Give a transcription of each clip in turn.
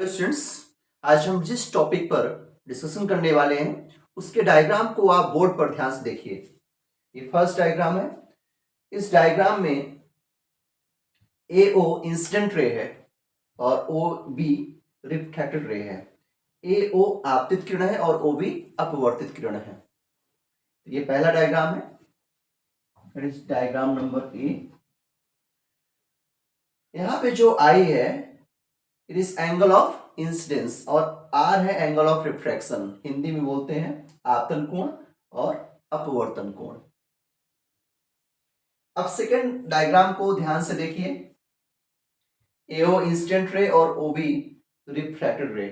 Students, आज हम जिस टॉपिक पर डिस्कशन करने वाले हैं उसके डायग्राम को आप बोर्ड पर ध्यान से देखिए। ये फर्स्ट डायग्राम है। इस डायग्राम में AO इंसिडेंट रे है और OB रिफ्लेक्टेड रे है। AO आपतित किरण है और OB अपवर्तित किरण है। ये पहला डायग्राम है, डायग्राम नंबर A। यहाँ पे जो I है it is angle of incidence और R है एंगल ऑफ रिफ्रैक्शन। हिंदी में बोलते हैं आपतन कोण और अपवर्तन कोण। अब सेकेंड डायग्राम को ध्यान से देखिए। AO इंसिडेंट रे और OB रिफ्रैक्टेड रे।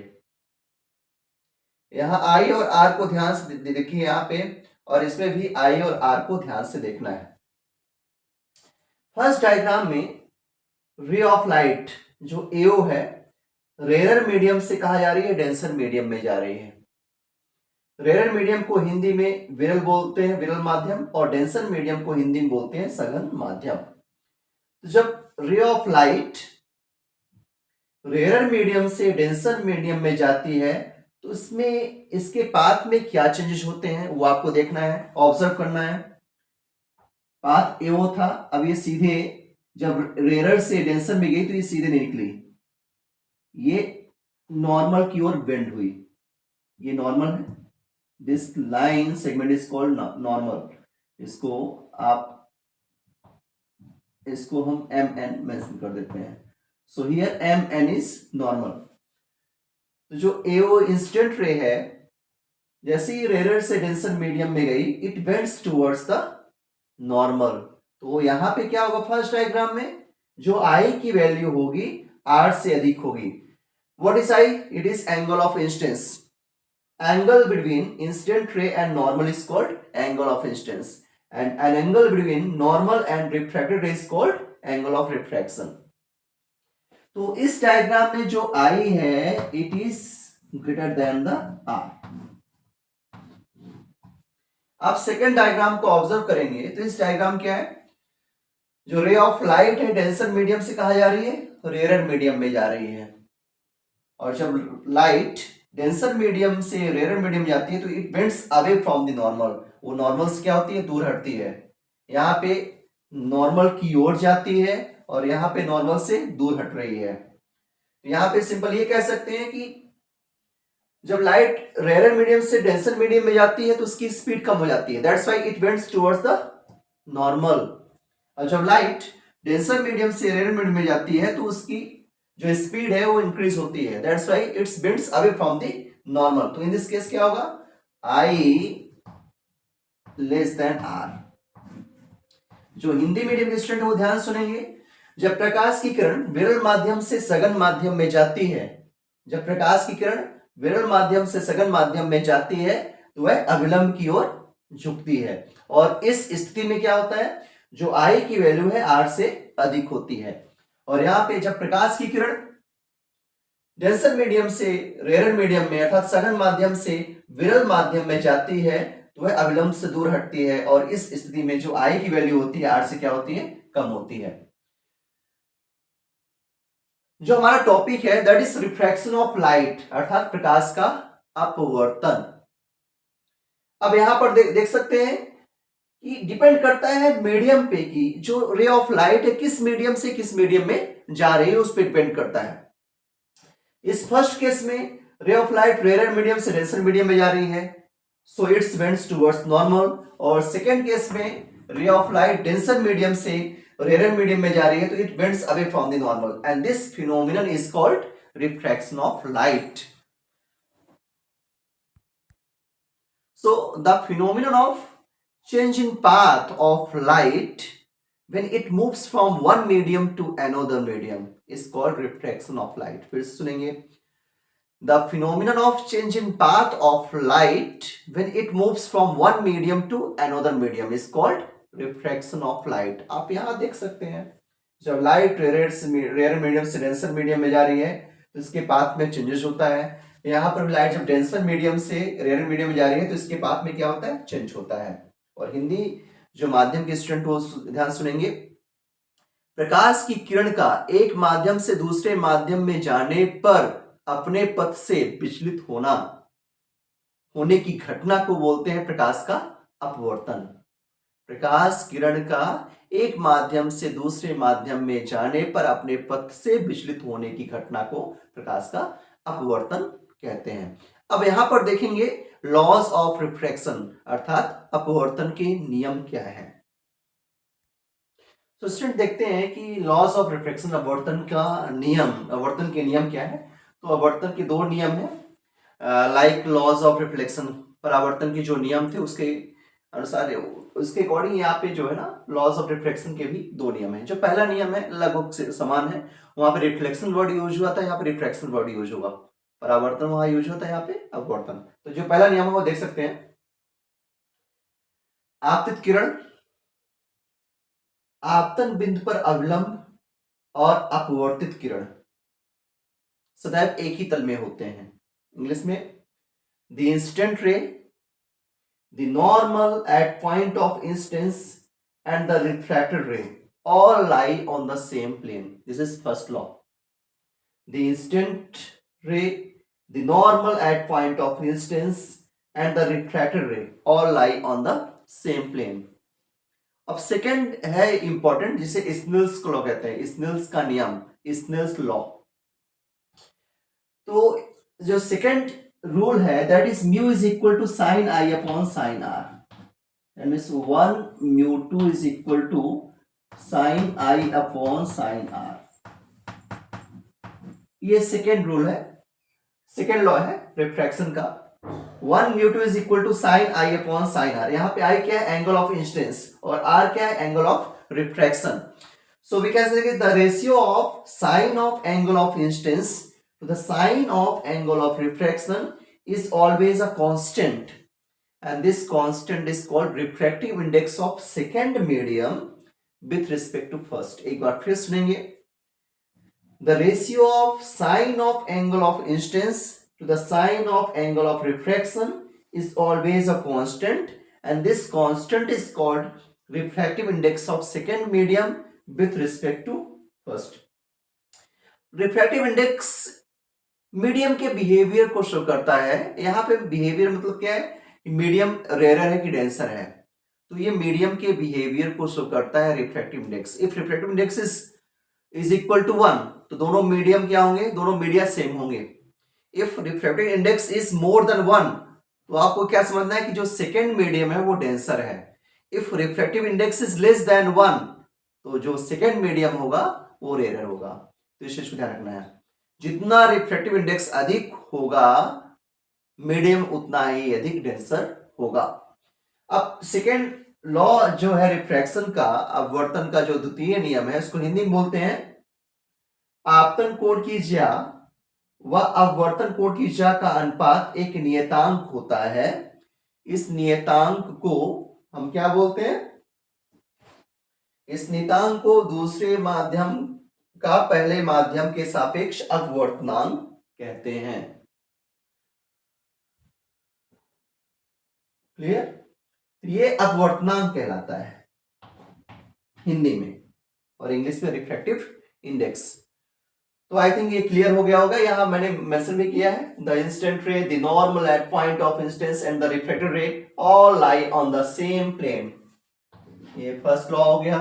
यहां I और R को ध्यान से देखिए यहाँ पे, और इसमें भी I और R को ध्यान से देखना है। फर्स्ट डायग्राम में रे ऑफ लाइट जो AO है रेयर मीडियम से कहा जा रही है, डेंसर मीडियम में जा रही है। रेयर मीडियम को हिंदी में विरल बोलते हैं, विरल माध्यम, और डेंसर मीडियम को हिंदी में बोलते हैं सघन माध्यम। तो जब ray of light rarer medium से डेंसर मीडियम में जाती है तो इसमें इसके पाथ में क्या चेंजेस होते हैं वो आपको देखना है, ऑब्जर्व करना है। पाथ AO था, अब ये सीधे जब रेयर से डेंसर में गई तो ये सीधे नहीं निकली, ये नॉर्मल की ओर बेंड हुई। ये नॉर्मल है। This line segment is called normal. इसको हम MN मेंशन कर देते हैं। So here MN is normal. तो जो AO इंसिडेंट रे है जैसे ही रेयर से डेंसर मीडियम में गई it bends towards the normal. तो यहां पे क्या होगा, फर्स्ट डायग्राम में जो I की वैल्यू होगी R से अधिक होगी। What is I? It is angle of incidence. Angle between incident ray and normal is called angle of incidence, and an angle between normal and refracted ray is called angle of refraction. तो इस diagram में जो I है it is greater than the R. आप second diagram को observe करेंगे तो इस डायग्राम क्या है, जो रे ऑफ लाइट है डेंसर मीडियम से कहा जा रही है, रेयर मीडियम में जा रही है। और जब लाइट डेंसर मीडियम से रेयर मीडियम जाती है तो it bends away from the normal. वो नॉर्मल से क्या होती है, दूर हटती है। यहाँ पे नॉर्मल की ओर जाती है और यहाँ पे नॉर्मल से दूर हट रही है। यहाँ पे सिंपल ये कह सकते हैं कि जब लाइट रेयर मीडियम से डेंसर मीडियम में जाती है तो उसकी स्पीड कम हो जाती है, that's why it bends towards the normal. और जब लाइट डेंसर मीडियम से रेयर मीडियम में जाती है तो उसकी जो स्पीड है वो इंक्रीज होती है, that's why its bends away from the normal. तो इन दिस केस क्या होगा, I लेस देन R। जो हिंदी मीडियम के स्टूडेंट वो ध्यान सुनेंगे, जब प्रकाश की किरण विरल माध्यम से सघन माध्यम में जाती है, जब प्रकाश की किरण विरल माध्यम से सघन माध्यम में जाती है तो वह अविलंब की ओर झुकती है। और इस स्थिति में क्या होता है, जो I की वैल्यू है R से अधिक होती है। और यहाँ पे जब प्रकाश की किरण डेंसर मीडियम से रेयर मीडियम में अर्थात सघन माध्यम से विरल माध्यम में जाती है तो वह अविलंब से दूर हटती है, और इस स्थिति में जो I की वैल्यू होती है R से क्या होती है, कम होती है। जो हमारा टॉपिक है that is refraction of light अर्थात प्रकाश का अपवर्तन। अब यहां पर देख सकते हैं कि डिपेंड करता है मीडियम पे कि जो रे ऑफ लाइट है किस मीडियम से किस मीडियम में जा रही है उस पर डिपेंड करता है। इस फर्स्ट केस में ray of light rarer medium से डेंसर मीडियम में जा रही है, so its bends towards normal. और सेकेंड केस में ray of light denser medium से रेयर मीडियम में जा रही है तो it bends away from the normal, and this phenomenon is called refraction of light. So the phenomenon of change in path of light when it moves from one medium to another medium is called refraction of light. फिर सुनेंगे, the phenomenon of change in path of light when it moves from one medium to another medium is called refraction of light. आप यहाँ देख सकते हैं जब light rarer medium से denser medium में जा रही है तो इसके पाथ में चेंजेस होता है। यहाँ पर लाइट जब डेंसर मीडियम से रेयर मीडियम में जा रही है तो इसके पाथ में क्या होता है, चेंज होता है। और हिंदी जो माध्यम के स्टूडेंट वो ध्यान सुनेंगे, प्रकाश की किरण का एक माध्यम से दूसरे माध्यम में जाने पर अपने पथ से विचलित होने की घटना को बोलते हैं प्रकाश का अपवर्तन। प्रकाश किरण का एक माध्यम से दूसरे माध्यम में जाने पर अपने पथ से विचलित होने की घटना को प्रकाश का अपवर्तन कहते हैं। अब यहां पर देखेंगे लॉज ऑफ रिफ्रैक्शन अर्थात अपवर्तन के नियम क्या है। तो स्टूडेंट देखते हैं कि लॉज ऑफ रिफ्रैक्शन अपवर्तन के नियम क्या है। तो अपवर्तन के दो नियम है, लाइक लॉज ऑफ रिफ्लेक्शन, परावर्तन के जो नियम थे उसके अनुसार उसके अकॉर्डिंग यहाँ पे जो है ना लॉज ऑफ रिफ्लेक्शन के भी दो नियम है। जो पहला नियम है लगभग समान है, वहां पे रिफ्लेक्शन वर्ड यूज हुआ था, यहाँ पे रिफ्रैक्शन वर्ड यूज होगा। परावर्तन वहां यूज होता है, यहाँ पे अपवर्तन। तो जो पहला नियम है वो देख सकते हैं, आपतित किरण आपतन बिंदु पर अविलंब और अपवर्तित किरण सदैव एक ही तल में होते हैं। इंग्लिश में the incident ray, the normal at point of incidence and the refracted रे all lie on the same plane. This is first law. The incident ray, the normal at point of incidence and the refracted ray all lie on the same plane. अब second है important, जिसे Snell's को law कहते हैं, Snell's का नियम, Snell's law. तो जो सेकंड रूल है that is mu is equal to sine i upon sine r, that means 1 μ2 is equal to sine i upon sine r. ये सेकेंड रूल है, सेकेंड लॉ है रिफ्रैक्शन का। 1 μ2 is equal to sine i upon sine r. यहां पे i क्या है, angle of incidence, और r क्या है, angle of refraction. So we can say the ratio of sine of angle of incidence to the sine of angle of refraction is always a constant, and this constant is called refractive index of second medium with respect to first। एक बार फिर सुनेंगे, the ratio of sine of angle of incidence to the sine of angle of refraction is always a constant, and this constant is called refractive index of second medium with respect to first। refractive index medium के behaviour को show करता है। यहाँ पे behaviour मतलब क्या है, medium rare है कि डेंसर है, तो ये मीडियम के बिहेवियर को शो करता है refractive index. If refractive index is equal to 1 तो दोनों मीडियम क्या होंगे, दोनों मीडिया सेम होंगे। If refractive index is more than 1 तो आपको क्या समझना है कि जो सेकेंड मीडियम है वो डेंसर है। If refractive index is less than 1 तो जो सेकेंड मीडियम होगा वो रेयर होगा। तो इस चीज को ध्यान रखना है, जितना रिफ्रैक्टिव इंडेक्स अधिक होगा मीडियम उतना ही अधिक डेंसर होगा। अब सेकेंड लॉ जो है रिफ्रैक्शन का, अपवर्तन का जो द्वितीय नियम है, उसको हिंदी में बोलते हैं आपतन कोण की ज्या व अपवर्तन कोण की ज्या का अनुपात एक नियतांक होता है। इस नियतांक को हम क्या बोलते हैं, इस नियतांक को दूसरे माध्यम का पहले माध्यम के सापेक्ष अपवर्तनांक कहते हैं। क्लियर? ये अपवर्तनांक कहलाता है हिंदी में, और इंग्लिश में रिफ्रैक्टिव इंडेक्स। तो आई थिंक ये क्लियर हो गया होगा। यहां मैंने मेंशन भी किया है, the incident ray, the normal at point of incidence and the refracted ray all lie on the same plane. ये फर्स्ट लॉ हो गया।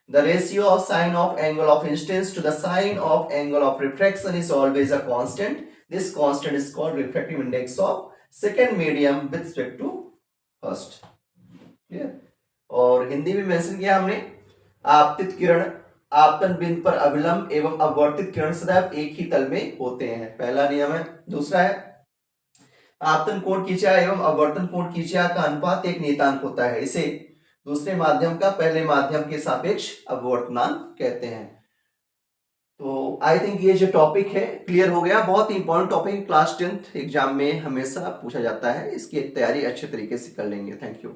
The ratio of sine of angle of incidence to the sine of angle of refraction is always a constant, this constant is called refractive index of second medium with respect to first. और हिंदी में mention किया हमने, आपतित किरण आपतन बिंदु पर अविलंब एवं अपवर्तित किरण सदैव एक ही तल में होते हैं, पहला नियम है। दूसरा है आपतन कोण की ज्या एवं अपवर्तन कोण की ज्या का अनुपात एक नियतांक होता है, इसे दूसरे माध्यम का पहले माध्यम के सापेक्ष अपवर्तनांक कहते हैं। तो आई थिंक ये जो टॉपिक है क्लियर हो गया। बहुत ही important topic, class 10th exam में हमेशा पूछा जाता है, इसकी तैयारी अच्छे तरीके से कर लेंगे। Thank you.